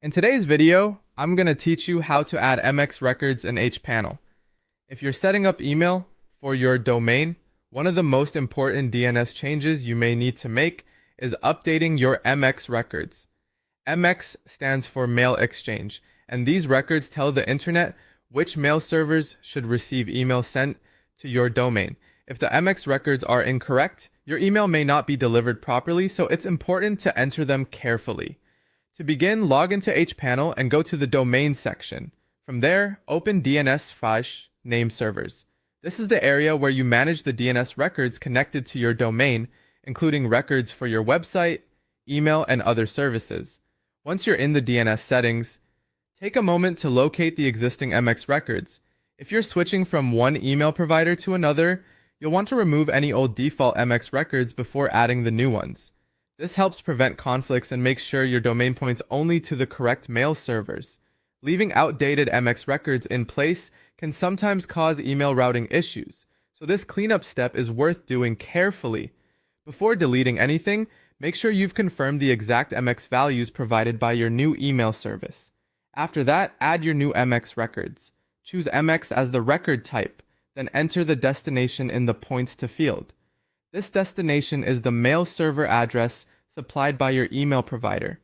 In today's video, I'm going to teach you how to add MX records in hPanel. If you're setting up email for your domain, one of the most important DNS changes you may need to make is updating your MX records. MX stands for Mail Exchange, and these records tell the internet which mail servers should receive email sent to your domain. If the MX records are incorrect, your email may not be delivered properly, so it's important to enter them carefully. To begin, log into hPanel and go to the Domain section. From there, open DNS name servers. This is the area where you manage the DNS records connected to your domain, including records for your website, email, and other services. Once you're in the DNS settings, take a moment to locate the existing MX records. If you're switching from one email provider to another, you'll want to remove any old default MX records before adding the new ones. This helps prevent conflicts and makes sure your domain points only to the correct mail servers. Leaving outdated MX records in place can sometimes cause email routing issues, so this cleanup step is worth doing carefully. Before deleting anything, make sure you've confirmed the exact MX values provided by your new email service. After that, add your new MX records. Choose MX as the record type, then enter the destination in the points to field. This destination is the mail server address supplied by your email provider.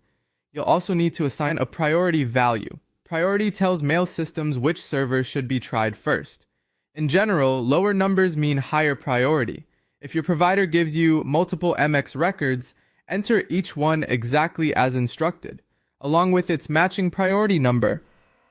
You'll also need to assign a priority value. Priority tells mail systems which servers should be tried first. In general, lower numbers mean higher priority. If your provider gives you multiple MX records, enter each one exactly as instructed, along with its matching priority number.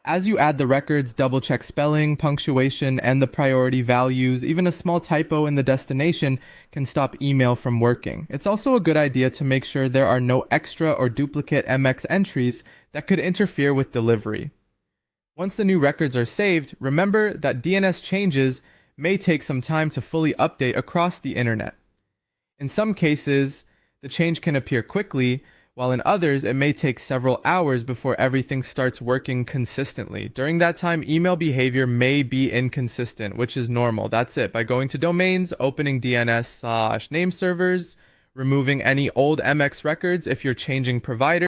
As you add the records, double-check spelling, punctuation, and the priority values. Even a small typo in the destination can stop email from working. It's also a good idea to make sure there are no extra or duplicate MX entries that could interfere with delivery. Once the new records are saved, remember that DNS changes may take some time to fully update across the internet. In some cases, the change can appear quickly, while in others, it may take several hours before everything starts working consistently. During that time, email behavior may be inconsistent, which is normal. That's it. By going to domains, opening DNS/name servers, removing any old MX records if you're changing provider,